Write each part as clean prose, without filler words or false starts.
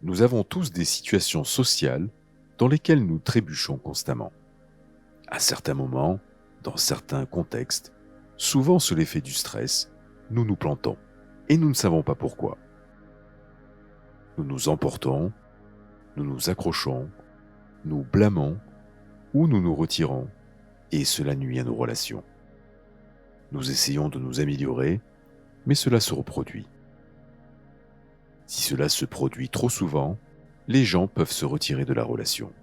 Nous avons tous des situations sociales dans lesquelles nous trébuchons constamment. À certains moments, dans certains contextes, souvent sous l'effet du stress, nous nous plantons et nous ne savons pas pourquoi. Nous nous emportons, nous nous accrochons, nous blâmons ou nous nous retirons et cela nuit à nos relations. Nous essayons de nous améliorer, mais cela se reproduit. Si cela se produit trop souvent, les gens peuvent se retirer de la relation.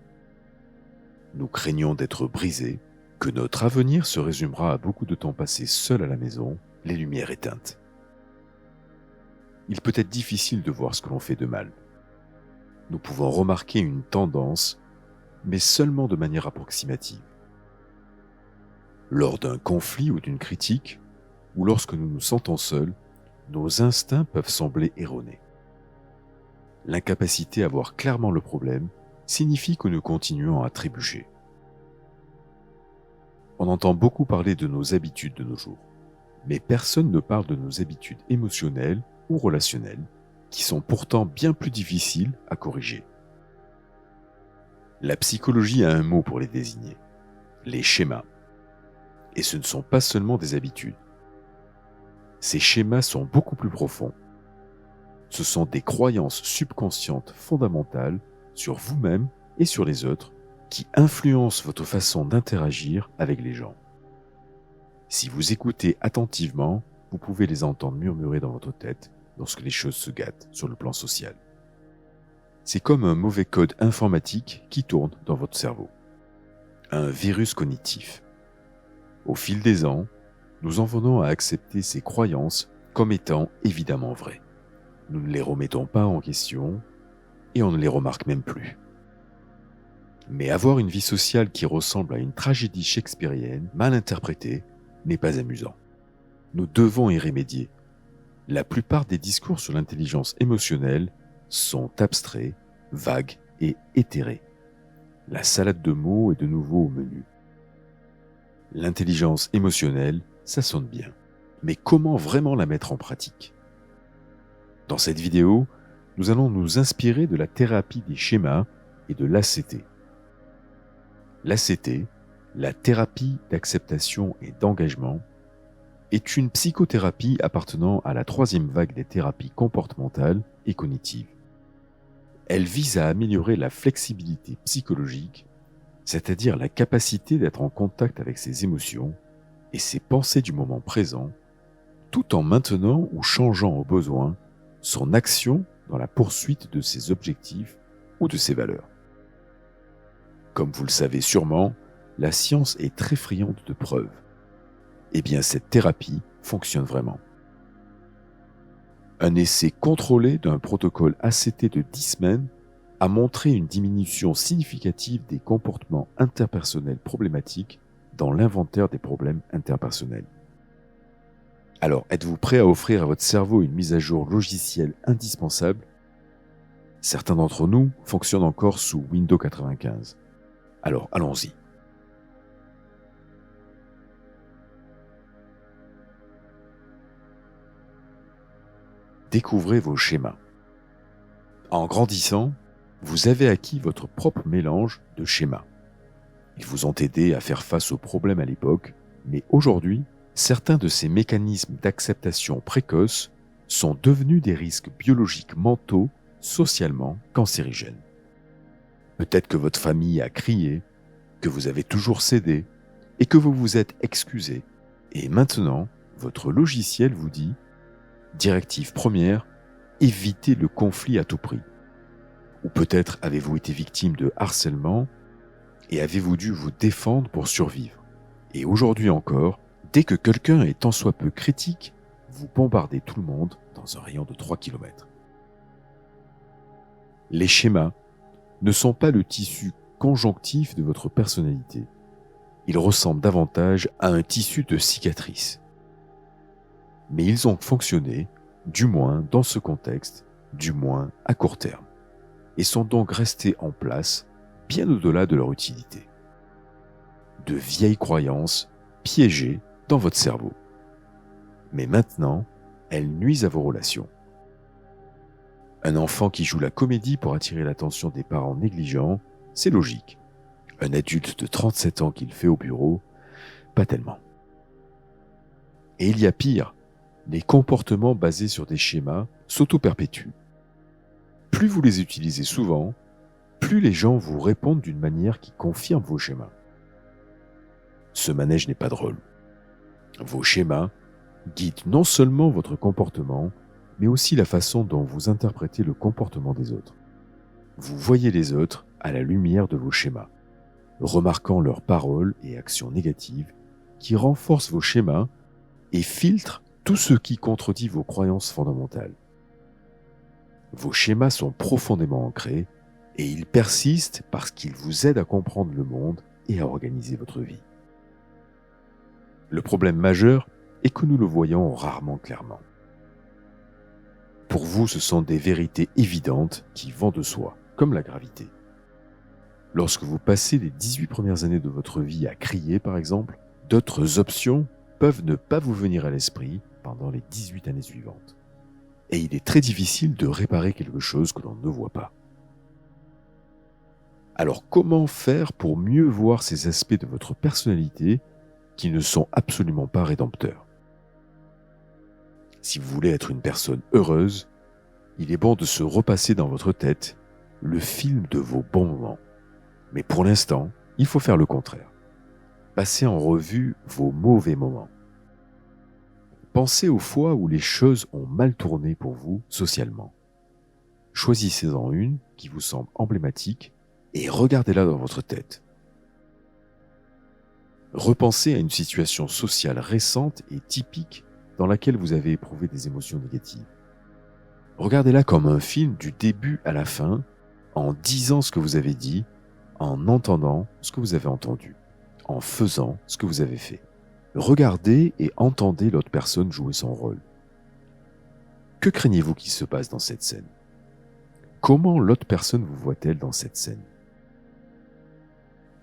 Nous craignons d'être brisés, que notre avenir se résumera à beaucoup de temps passé seul à la maison, les lumières éteintes. Il peut être difficile de voir ce que l'on fait de mal. Nous pouvons remarquer une tendance, mais seulement de manière approximative. Lors d'un conflit ou d'une critique, ou lorsque nous nous sentons seuls, nos instincts peuvent sembler erronés. L'incapacité à voir clairement le problème signifie que nous continuons à trébucher. On entend beaucoup parler de nos habitudes de nos jours, mais personne ne parle de nos habitudes émotionnelles ou relationnelles, qui sont pourtant bien plus difficiles à corriger. La psychologie a un mot pour les désigner, les schémas. Et ce ne sont pas seulement des habitudes. Ces schémas sont beaucoup plus profonds. Ce sont des croyances subconscientes fondamentales sur vous-même et sur les autres qui influencent votre façon d'interagir avec les gens. Si vous écoutez attentivement, vous pouvez les entendre murmurer dans votre tête lorsque les choses se gâtent sur le plan social. C'est comme un mauvais code informatique qui tourne dans votre cerveau. Un virus cognitif. Au fil des ans, nous en venons à accepter ces croyances comme étant évidemment vraies. Nous ne les remettons pas en question et on ne les remarque même plus. Mais avoir une vie sociale qui ressemble à une tragédie shakespearienne mal interprétée n'est pas amusant. Nous devons y remédier. La plupart des discours sur l'intelligence émotionnelle sont abstraits, vagues et éthérés. La salade de mots est de nouveau au menu. L'intelligence émotionnelle, ça sonne bien. Mais comment vraiment la mettre en pratique ? Dans cette vidéo, nous allons nous inspirer de la thérapie des schémas et de l'ACT. L'ACT, la thérapie d'acceptation et d'engagement, est une psychothérapie appartenant à la troisième vague des thérapies comportementales et cognitives. Elle vise à améliorer la flexibilité psychologique, c'est-à-dire la capacité d'être en contact avec ses émotions et ses pensées du moment présent, tout en maintenant ou changeant au besoin son action dans la poursuite de ses objectifs ou de ses valeurs. Comme vous le savez sûrement, la science est très friande de preuves. Eh bien, cette thérapie fonctionne vraiment. Un essai contrôlé d'un protocole ACT de 10 semaines a montré une diminution significative des comportements interpersonnels problématiques dans l'inventaire des problèmes interpersonnels. Alors, êtes-vous prêt à offrir à votre cerveau une mise à jour logicielle indispensable ? Certains d'entre nous fonctionnent encore sous Windows 95. Alors, allons-y. Découvrez vos schémas. En grandissant, vous avez acquis votre propre mélange de schémas. Ils vous ont aidé à faire face aux problèmes à l'époque, mais aujourd'hui, certains de ces mécanismes d'acceptation précoce sont devenus des risques biologiques mentaux socialement cancérigènes. Peut-être que votre famille a crié, que vous avez toujours cédé et que vous vous êtes excusé. Et maintenant, votre logiciel vous dit « Directive première, évitez le conflit à tout prix ». Ou peut-être avez-vous été victime de harcèlement et avez-vous dû vous défendre pour survivre. Et aujourd'hui encore, dès que quelqu'un est tant soit peu critique, vous bombardez tout le monde dans un rayon de 3 km. Les schémas ne sont pas le tissu conjonctif de votre personnalité. Ils ressemblent davantage à un tissu de cicatrices. Mais ils ont fonctionné, du moins dans ce contexte, du moins à court terme, et sont donc restés en place bien au-delà de leur utilité. De vieilles croyances piégées dans votre cerveau. Mais maintenant, elles nuisent à vos relations. Un enfant qui joue la comédie pour attirer l'attention des parents négligents, c'est logique. Un adulte de 37 ans qui le fait au bureau, pas tellement. Et il y a pire, les comportements basés sur des schémas s'auto-perpétuent. Plus vous les utilisez souvent, plus les gens vous répondent d'une manière qui confirme vos schémas. Ce manège n'est pas drôle. Vos schémas guident non seulement votre comportement, mais aussi la façon dont vous interprétez le comportement des autres. Vous voyez les autres à la lumière de vos schémas, remarquant leurs paroles et actions négatives qui renforcent vos schémas et filtrent tout ce qui contredit vos croyances fondamentales. Vos schémas sont profondément ancrés et ils persistent parce qu'ils vous aident à comprendre le monde et à organiser votre vie. Le problème majeur est que nous le voyons rarement clairement. Pour vous, ce sont des vérités évidentes qui vont de soi, comme la gravité. Lorsque vous passez les 18 premières années de votre vie à crier, par exemple, d'autres options peuvent ne pas vous venir à l'esprit pendant les 18 années suivantes. Et il est très difficile de réparer quelque chose que l'on ne voit pas. Alors comment faire pour mieux voir ces aspects de votre personnalité qui ne sont absolument pas rédempteurs? Si vous voulez être une personne heureuse, il est bon de se repasser dans votre tête le film de vos bons moments. Mais pour l'instant, il faut faire le contraire. Passez en revue vos mauvais moments. Pensez aux fois où les choses ont mal tourné pour vous socialement. Choisissez-en une qui vous semble emblématique et regardez-la dans votre tête. Repensez à une situation sociale récente et typique dans laquelle vous avez éprouvé des émotions négatives. Regardez-la comme un film du début à la fin, en disant ce que vous avez dit, en entendant ce que vous avez entendu, en faisant ce que vous avez fait. Regardez et entendez l'autre personne jouer son rôle. Que craignez-vous qu'il se passe dans cette scène? Comment l'autre personne vous voit-elle dans cette scène?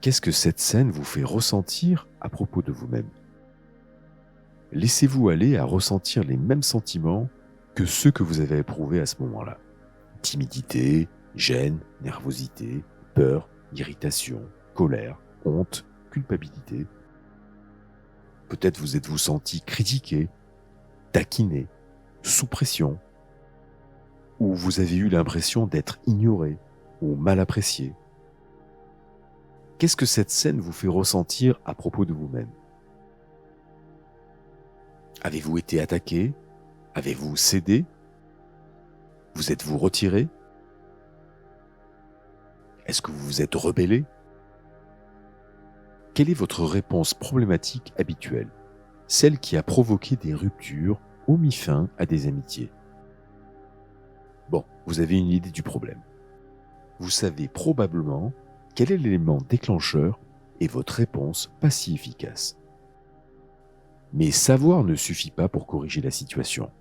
Qu'est-ce que cette scène vous fait ressentir à propos de vous-même? Laissez-vous aller à ressentir les mêmes sentiments que ceux que vous avez éprouvés à ce moment-là. Timidité, gêne, nervosité, peur, irritation, colère, honte, culpabilité. Peut-être vous êtes-vous senti critiqué, taquiné, sous pression, ou vous avez eu l'impression d'être ignoré ou mal apprécié. Qu'est-ce que cette scène vous fait ressentir à propos de vous-même? Avez-vous été attaqué? Avez-vous cédé? Vous êtes-vous retiré? Est-ce que vous vous êtes rebellé? Quelle est votre réponse problématique habituelle? Celle qui a provoqué des ruptures ou mis fin à des amitiés. Bon, vous avez une idée du problème. Vous savez probablement quel est l'élément déclencheur et votre réponse pas si efficace. Mais savoir ne suffit pas pour corriger la situation.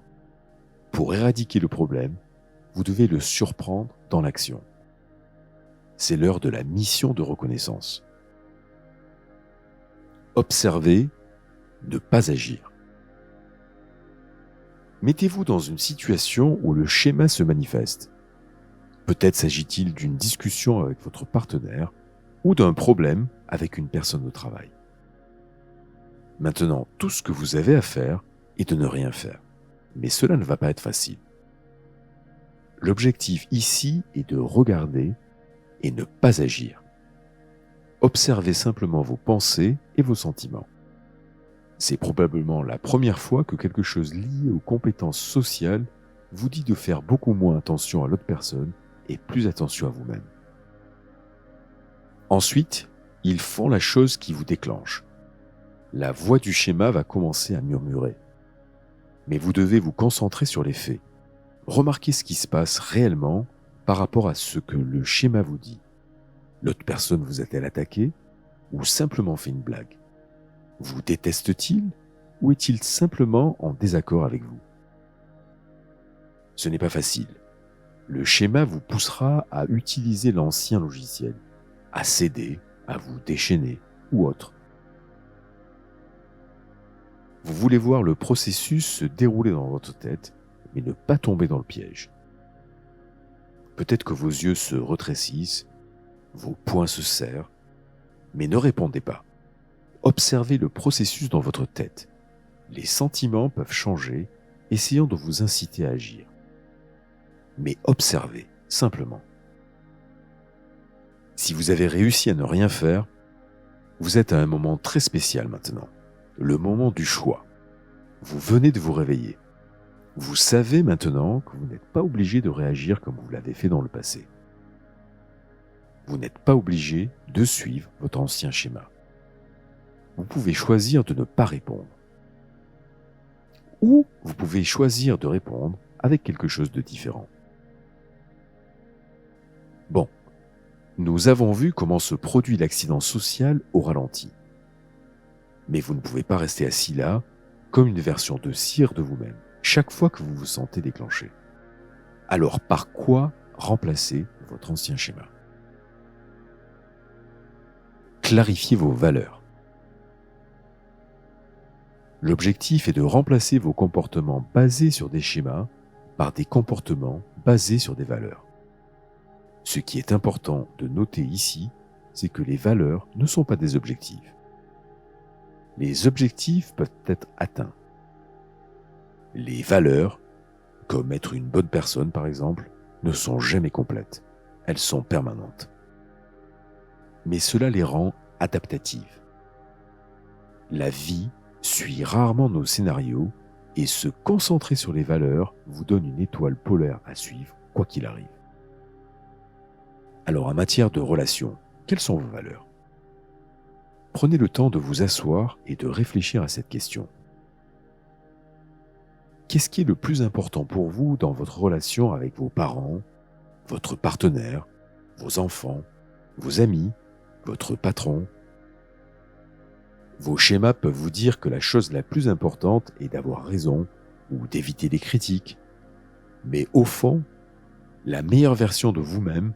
Pour éradiquer le problème, vous devez le surprendre dans l'action. C'est l'heure de la mission de reconnaissance. Observer, ne pas agir. Mettez-vous dans une situation où le schéma se manifeste. Peut-être s'agit-il d'une discussion avec votre partenaire ou d'un problème avec une personne au travail. Maintenant, tout ce que vous avez à faire est de ne rien faire. Mais cela ne va pas être facile. L'objectif ici est de regarder et ne pas agir. Observez simplement vos pensées et vos sentiments. C'est probablement la première fois que quelque chose lié aux compétences sociales vous dit de faire beaucoup moins attention à l'autre personne et plus attention à vous-même. Ensuite, ils font la chose qui vous déclenche. La voix du schéma va commencer à murmurer. Mais vous devez vous concentrer sur les faits. Remarquez ce qui se passe réellement par rapport à ce que le schéma vous dit. L'autre personne vous a-t-elle attaqué ou simplement fait une blague? Vous déteste-t-il ou est-il simplement en désaccord avec vous? Ce n'est pas facile. Le schéma vous poussera à utiliser l'ancien logiciel, à céder, à vous déchaîner ou autre. Vous voulez voir le processus se dérouler dans votre tête, mais ne pas tomber dans le piège. Peut-être que vos yeux se rétrécissent, vos poings se serrent, mais ne répondez pas. Observez le processus dans votre tête. Les sentiments peuvent changer, essayant de vous inciter à agir. Mais observez, simplement. Si vous avez réussi à ne rien faire, vous êtes à un moment très spécial maintenant, le moment du choix. Vous venez de vous réveiller. Vous savez maintenant que vous n'êtes pas obligé de réagir comme vous l'avez fait dans le passé. Vous n'êtes pas obligé de suivre votre ancien schéma. Vous pouvez choisir de ne pas répondre. Ou vous pouvez choisir de répondre avec quelque chose de différent. Bon, nous avons vu comment se produit l'accident social au ralenti. Mais vous ne pouvez pas rester assis là, comme une version de cire de vous-même, chaque fois que vous vous sentez déclenché. Alors par quoi remplacer votre ancien schéma? Clarifiez vos valeurs. L'objectif est de remplacer vos comportements basés sur des schémas par des comportements basés sur des valeurs. Ce qui est important de noter ici, c'est que les valeurs ne sont pas des objectifs. Les objectifs peuvent être atteints. Les valeurs, comme être une bonne personne par exemple, ne sont jamais complètes. Elles sont permanentes. Mais cela les rend adaptatives. La vie suit rarement nos scénarios et se concentrer sur les valeurs vous donne une étoile polaire à suivre, quoi qu'il arrive. Alors en matière de relations, quelles sont vos valeurs? Prenez le temps de vous asseoir et de réfléchir à cette question. Qu'est-ce qui est le plus important pour vous dans votre relation avec vos parents, votre partenaire, vos enfants, vos amis, votre patron? Vos schémas peuvent vous dire que la chose la plus importante est d'avoir raison ou d'éviter les critiques. Mais au fond, la meilleure version de vous-même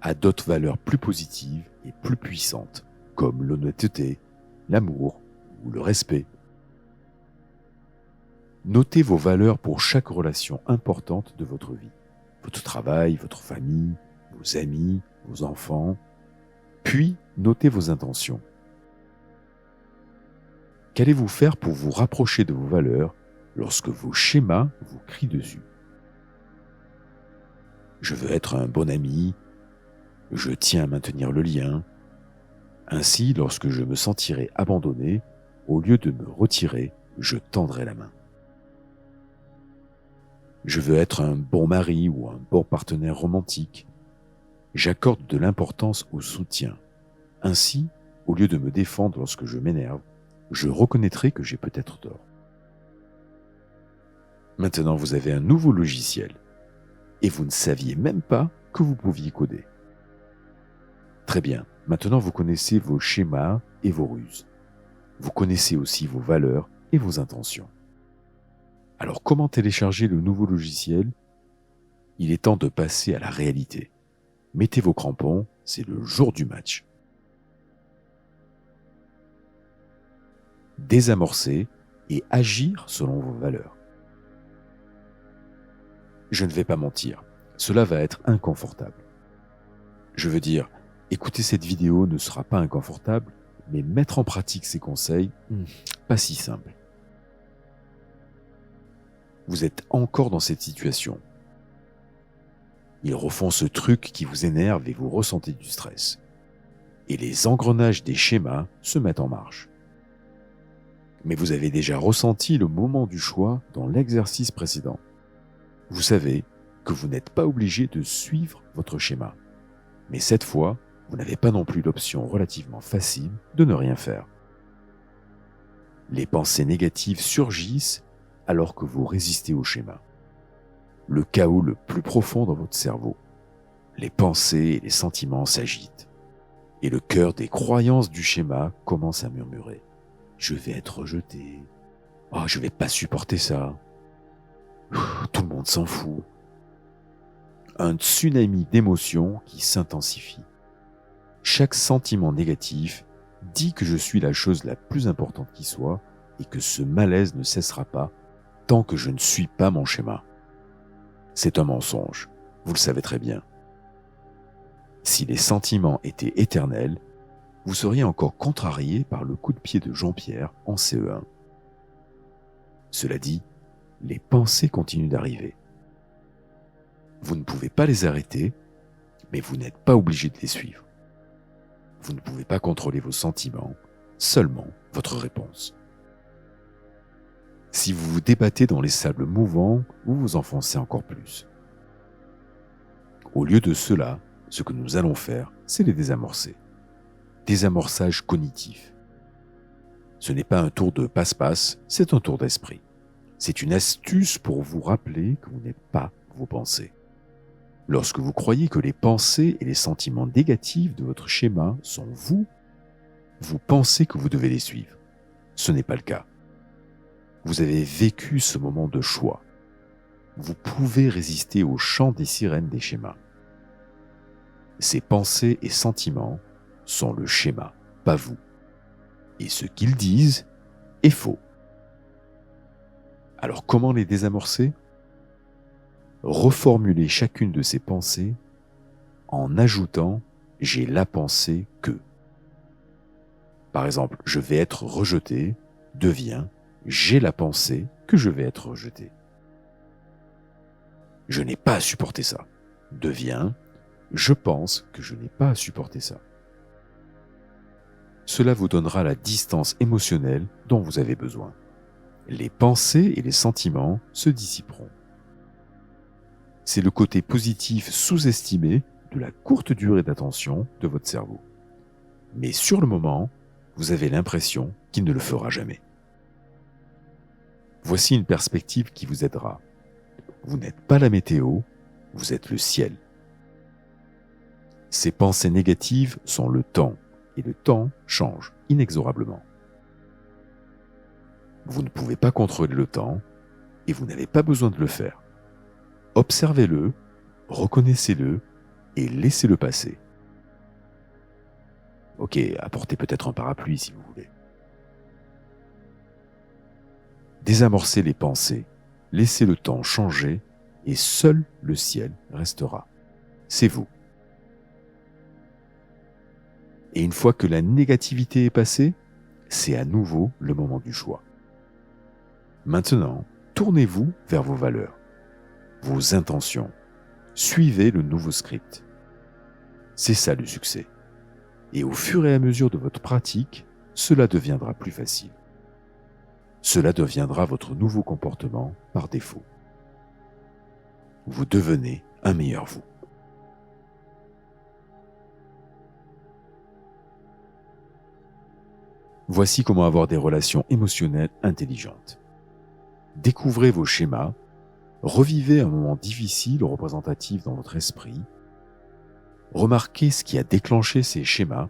a d'autres valeurs plus positives et plus puissantes, comme l'honnêteté, l'amour ou le respect. Notez vos valeurs pour chaque relation importante de votre vie. Votre travail, votre famille, vos amis, vos enfants. Puis, notez vos intentions. Qu'allez-vous faire pour vous rapprocher de vos valeurs lorsque vos schémas vous crient dessus? Je veux être un bon ami. Je tiens à maintenir le lien. Ainsi, lorsque je me sentirai abandonné, au lieu de me retirer, je tendrai la main. Je veux être un bon mari ou un bon partenaire romantique. J'accorde de l'importance au soutien. Ainsi, au lieu de me défendre lorsque je m'énerve, je reconnaîtrai que j'ai peut-être tort. Maintenant, vous avez un nouveau logiciel et vous ne saviez même pas que vous pouviez coder. Très bien, maintenant vous connaissez vos schémas et vos ruses. Vous connaissez aussi vos valeurs et vos intentions. Alors comment télécharger le nouveau logiciel? Il est temps de passer à la réalité. Mettez vos crampons, c'est le jour du match. Désamorcer et agir selon vos valeurs. Je ne vais pas mentir, cela va être inconfortable. Je veux dire, écouter cette vidéo ne sera pas inconfortable, mais mettre en pratique ces conseils, pas si simple. Vous êtes encore dans cette situation. Ils refont ce truc qui vous énerve et vous ressentez du stress. Et les engrenages des schémas se mettent en marche. Mais vous avez déjà ressenti le moment du choix dans l'exercice précédent. Vous savez que vous n'êtes pas obligé de suivre votre schéma. Mais cette fois, vous n'avez pas non plus l'option relativement facile de ne rien faire. Les pensées négatives surgissent alors que vous résistez au schéma. Le chaos le plus profond dans votre cerveau. Les pensées et les sentiments s'agitent. Et le cœur des croyances du schéma commence à murmurer. Je vais être rejeté. Oh, je vais pas supporter ça. Tout le monde s'en fout. Un tsunami d'émotions qui s'intensifie. Chaque sentiment négatif dit que je suis la chose la plus importante qui soit et que ce malaise ne cessera pas tant que je ne suis pas mon schéma. C'est un mensonge, vous le savez très bien. Si les sentiments étaient éternels, vous seriez encore contrarié par le coup de pied de Jean-Pierre en CE1. Cela dit, les pensées continuent d'arriver. Vous ne pouvez pas les arrêter, mais vous n'êtes pas obligé de les suivre. Vous ne pouvez pas contrôler vos sentiments, seulement votre réponse. Si vous vous débattez dans les sables mouvants, vous vous enfoncez encore plus. Au lieu de cela, ce que nous allons faire, c'est les désamorcer. Désamorçage cognitif. Ce n'est pas un tour de passe-passe, c'est un tour d'esprit. C'est une astuce pour vous rappeler que vous n'êtes pas vos pensées. Lorsque vous croyez que les pensées et les sentiments négatifs de votre schéma sont vous, vous pensez que vous devez les suivre. Ce n'est pas le cas. Vous avez vécu ce moment de choix. Vous pouvez résister au chant des sirènes des schémas. Ces pensées et sentiments sont le schéma, pas vous. Et ce qu'ils disent est faux. Alors comment les désamorcer ? Reformulez chacune de ces pensées en ajoutant « j'ai la pensée que ». Par exemple, « je vais être rejeté » devient « j'ai la pensée que je vais être rejeté ». « Je n'ai pas à supporter ça » devient « je pense que je n'ai pas à supporter ça ». Cela vous donnera la distance émotionnelle dont vous avez besoin. Les pensées et les sentiments se dissiperont. C'est le côté positif sous-estimé de la courte durée d'attention de votre cerveau. Mais sur le moment, vous avez l'impression qu'il ne le fera jamais. Voici une perspective qui vous aidera. Vous n'êtes pas la météo, vous êtes le ciel. Ces pensées négatives sont le temps, et le temps change inexorablement. Vous ne pouvez pas contrôler le temps, et vous n'avez pas besoin de le faire. Observez-le, reconnaissez-le et laissez-le passer. Ok, apportez peut-être un parapluie si vous voulez. Désamorcez les pensées, laissez le temps changer et seul le ciel restera. C'est vous. Et une fois que la négativité est passée, c'est à nouveau le moment du choix. Maintenant, tournez-vous vers vos valeurs, vos intentions. Suivez le nouveau script. C'est ça le succès. Et au fur et à mesure de votre pratique, cela deviendra plus facile. Cela deviendra votre nouveau comportement par défaut. Vous devenez un meilleur vous. Voici comment avoir des relations émotionnelles intelligentes. Découvrez vos schémas, revivez un moment difficile ou représentatif dans votre esprit, remarquez ce qui a déclenché ces schémas,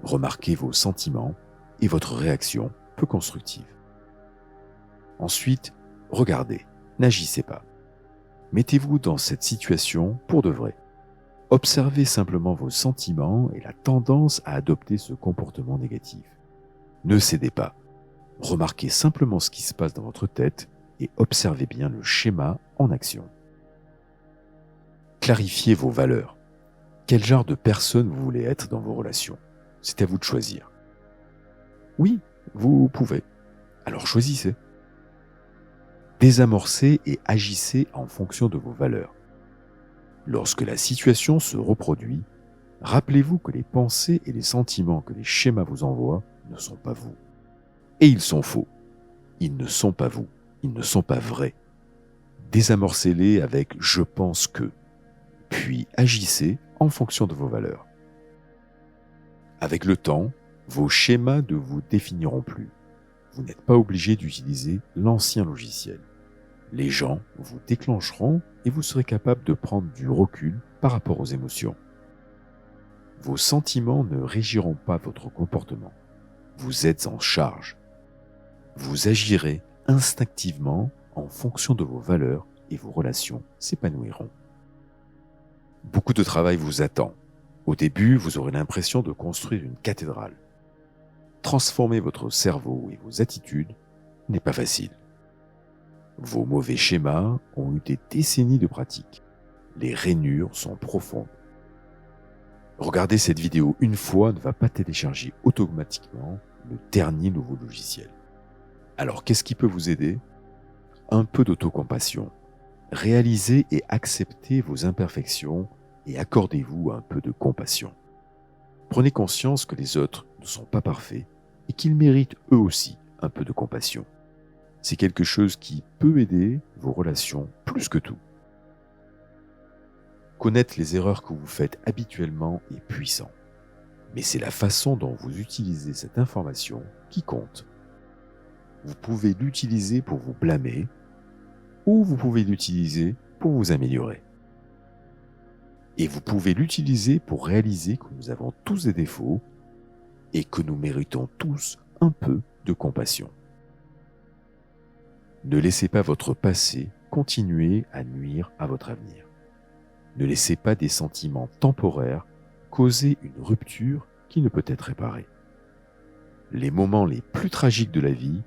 remarquez vos sentiments et votre réaction peu constructive. Ensuite, regardez, n'agissez pas. Mettez-vous dans cette situation pour de vrai. Observez simplement vos sentiments et la tendance à adopter ce comportement négatif. Ne cédez pas. Remarquez simplement ce qui se passe dans votre tête et observez bien le schéma en action. Clarifiez vos valeurs. Quel genre de personne vous voulez être dans vos relations ? C'est à vous de choisir. Oui, vous pouvez. Alors choisissez. Désamorcez et agissez en fonction de vos valeurs. Lorsque la situation se reproduit, rappelez-vous que les pensées et les sentiments que les schémas vous envoient ne sont pas vous. Et ils sont faux. Ils ne sont pas vous. Ils ne sont pas vrais. Désamorcez-les avec « je pense que », puis agissez en fonction de vos valeurs. Avec le temps, vos schémas ne vous définiront plus. Vous n'êtes pas obligé d'utiliser l'ancien logiciel. Les gens vous déclencheront et vous serez capable de prendre du recul par rapport aux émotions. Vos sentiments ne régiront pas votre comportement. Vous êtes en charge. Vous agirez instinctivement en fonction de vos valeurs et vos relations s'épanouiront. Beaucoup de travail vous attend. Au début, vous aurez l'impression de construire une cathédrale. Transformer votre cerveau et vos attitudes n'est pas facile. Vos mauvais schémas ont eu des décennies de pratique. Les rainures sont profondes. Regarder cette vidéo une fois ne va pas télécharger automatiquement le dernier nouveau logiciel. Alors qu'est-ce qui peut vous aider? Un peu d'autocompassion. Réalisez et acceptez vos imperfections et accordez-vous un peu de compassion. Prenez conscience que les autres ne sont pas parfaits et qu'ils méritent eux aussi un peu de compassion. C'est quelque chose qui peut aider vos relations plus que tout. Connaître les erreurs que vous faites habituellement est puissant, mais c'est la façon dont vous utilisez cette information qui compte. Vous pouvez l'utiliser pour vous blâmer ou vous pouvez l'utiliser pour vous améliorer. Et vous pouvez l'utiliser pour réaliser que nous avons tous des défauts et que nous méritons tous un peu de compassion. Ne laissez pas votre passé continuer à nuire à votre avenir. Ne laissez pas des sentiments temporaires causer une rupture qui ne peut être réparée. Les moments les plus tragiques de la vie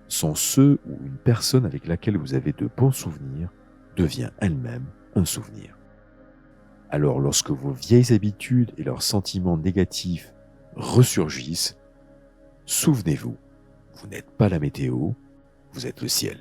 sont ceux où une personne avec laquelle vous avez de bons souvenirs devient elle-même un souvenir. Alors lorsque vos vieilles habitudes et leurs sentiments négatifs ressurgissent, souvenez-vous, vous n'êtes pas la météo, vous êtes le ciel.